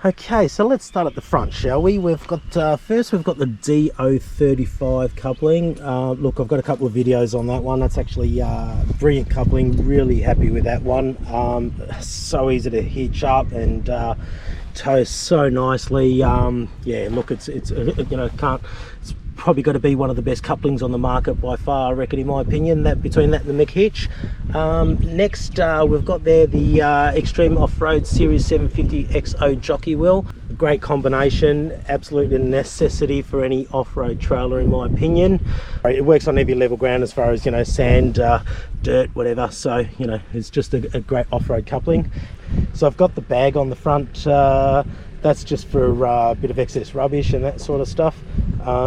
Okay, so let's start at the front, shall we? We've got first we've got the DO35 coupling. Look, I've got a couple of videos on that one. That's actually brilliant coupling. Really happy with that one. So easy to hitch up and tow so nicely. Yeah, look, it's you know, it's probably got to be one of the best couplings on the market by far, I reckon, in my opinion, that between that and the McHitch. Next we've got there the Extreme Off-Road Series 750 XO jockey wheel. Great combination, absolutely a necessity for any off-road trailer in my opinion. It works on every level ground as far as, you know, sand, dirt, whatever, so you know, it's just a great off-road coupling. So I've got the bag on the front, that's just for a bit of excess rubbish and that sort of stuff.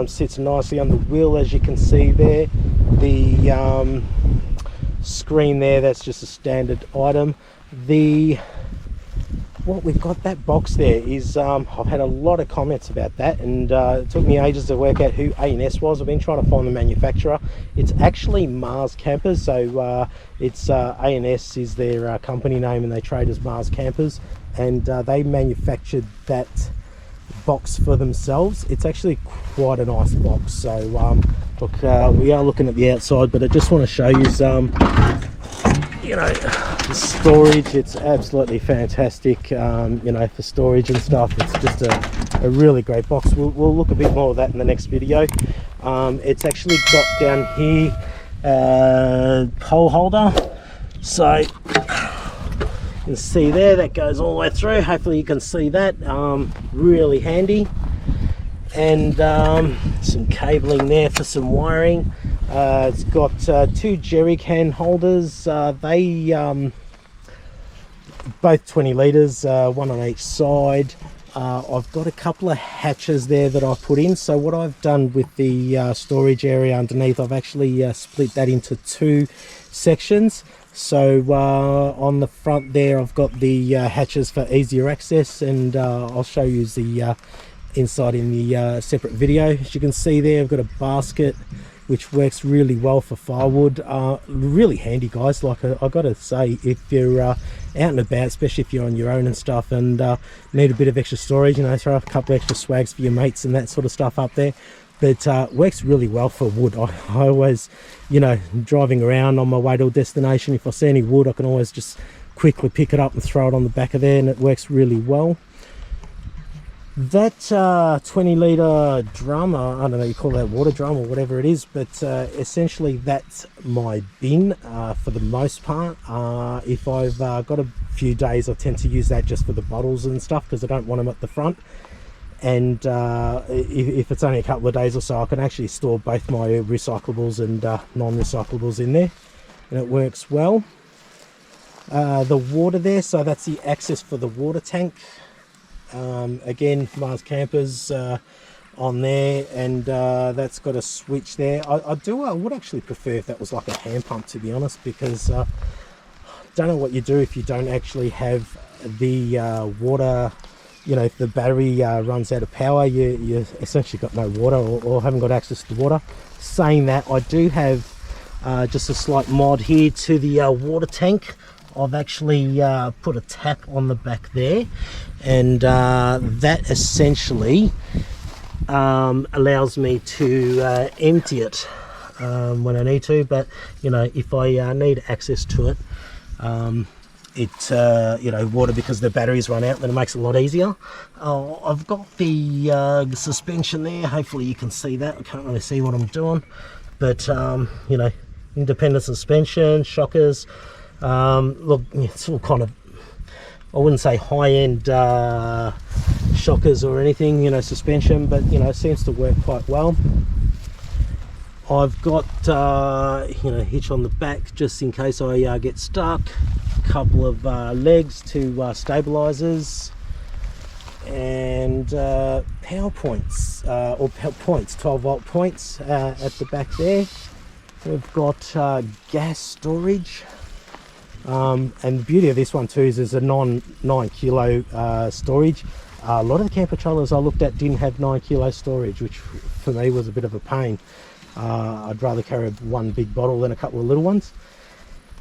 Sits nicely on the wheel, as you can see there. The screen there, that's just a standard item. What we've got, that box there is, I've had a lot of comments about that, and it took me ages to work out who A&S was. I've been trying to find the manufacturer. It's actually Mars Campers, so it's A&S is their company name, and they trade as Mars Campers, and they manufactured that box for themselves. It's actually quite a nice box. So look, we are looking at the outside, but I just want to show you some, you know, the storage. It's absolutely fantastic, you know, for storage and stuff. It's just a really great box. We'll look a bit more of that in the next video. It's actually got down here pole holder, so you can see there, that goes all the way through. Hopefully you can see that. Really handy. And some cabling there for some wiring. It's got two jerry can holders. They both 20 litres, one on each side. I've got a couple of hatches there that I've put in. So what I've done with the storage area underneath, I've actually split that into two sections. So on the front there, I've got the hatches for easier access, and I'll show you the inside in the separate video. As you can see there, I've got a basket which works really well for firewood. Really handy, guys. Like I've got to say, if you're out and about, especially if you're on your own and stuff, and need a bit of extra storage, you know, throw a couple of extra swags for your mates and that sort of stuff up there. But works really well for wood. I always, you know, driving around on my way to a destination, if I see any wood, I can always just quickly pick it up and throw it on the back of there, and it works really well. That 20 litre drum, I don't know, you call that water drum or whatever it is, but essentially that's my bin for the most part. If I've got a few days, I tend to use that just for the bottles and stuff, because I don't want them at the front. And if it's only a couple of days or so, I can actually store both my recyclables and non-recyclables in there, and it works well. The water there, so that's the access for the water tank. Again, Mars Campers on there, and that's got a switch there. I would actually prefer if that was like a hand pump, to be honest, because don't know what you do if you don't actually have the water. You know, if the battery runs out of power, you essentially got no water, or haven't got access to water. Saying that, I do have just a slight mod here to the water tank. I've actually put a tap on the back there, and that essentially allows me to empty it when I need to. But you know, if I need access to it, you know, water, because the batteries run out, then it makes it a lot easier. I've got the suspension there. Hopefully you can see that. I can't really see what I'm doing, but you know, independent suspension, shockers. Look, it's all kind of, I wouldn't say high-end shockers or anything, you know, suspension, but you know, it seems to work quite well. I've got you know, hitch on the back just in case I get stuck. A couple of legs to stabilizers, and power points, or points, 12-volt points at the back there. We've got gas storage. And the beauty of this one too is there's a 9 kilo storage. A lot of the camper trailers I looked at didn't have 9 kilo storage, which for me was a bit of a pain. I'd rather carry one big bottle than a couple of little ones.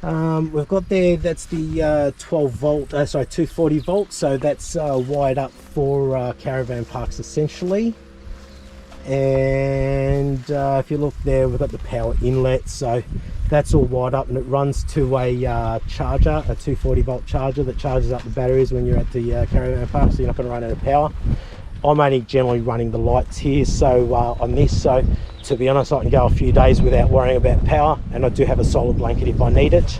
We've got there, that's the 12 volt, sorry, 240 volts, so that's wired up for caravan parks essentially. And if you look there, we've got the power inlet, so that's all wired up, and it runs to a charger, a 240 volt charger that charges up the batteries when you're at the caravan park, so you're not going to run out of power. I'm only generally running the lights here, so on this, so to be honest, I can go a few days without worrying about power, and I do have a solar blanket if I need it.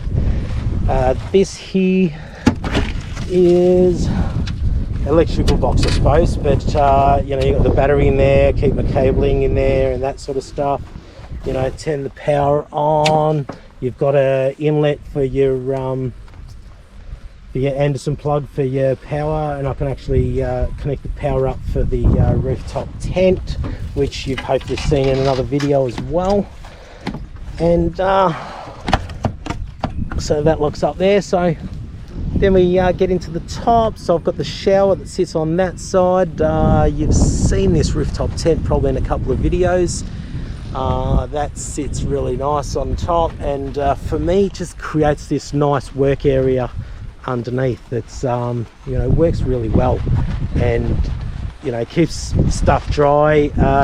This here is electrical box, I suppose, but you know, you've got the battery in there, keep the cabling in there and that sort of stuff. You know, turn the power on. You've got a inlet for your Anderson plug for your power, and I can actually connect the power up for the rooftop tent, which you've hopefully seen in another video as well. And so that looks up there. So then we get into the top, so I've got the shower that sits on that side. You've seen this rooftop tent probably in a couple of videos. That sits really nice on top, and for me it just creates this nice work area underneath. It's you know, works really well, and you know, keeps stuff dry,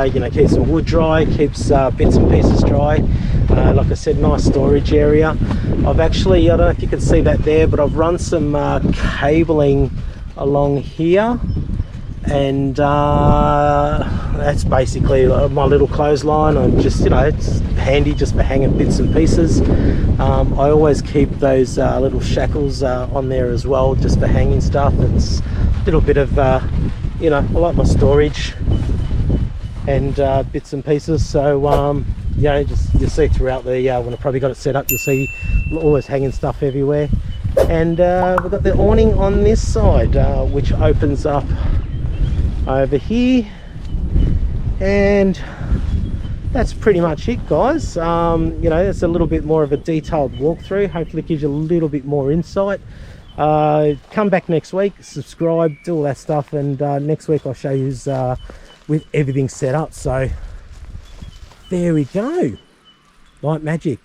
you know, keeps the wood dry, keeps bits and pieces dry. Like I said, nice storage area. I've actually, I don't know if you can see that there, but I've run some cabling along here, and that's basically my little clothesline. I'm just, you know, it's handy just for hanging bits and pieces. I always keep those little shackles on there as well, just for hanging stuff. It's a little bit of you know, I like my storage and bits and pieces. So you know, just you'll see throughout the when I probably got it set up, you'll see always hanging stuff everywhere. And we've got the awning on this side, which opens up over here, and that's pretty much it, guys. You know, it's a little bit more of a detailed walkthrough. Hopefully it gives you a little bit more insight. Come back next week, subscribe, do all that stuff, and next week I'll show you with everything set up. So there we go, like magic.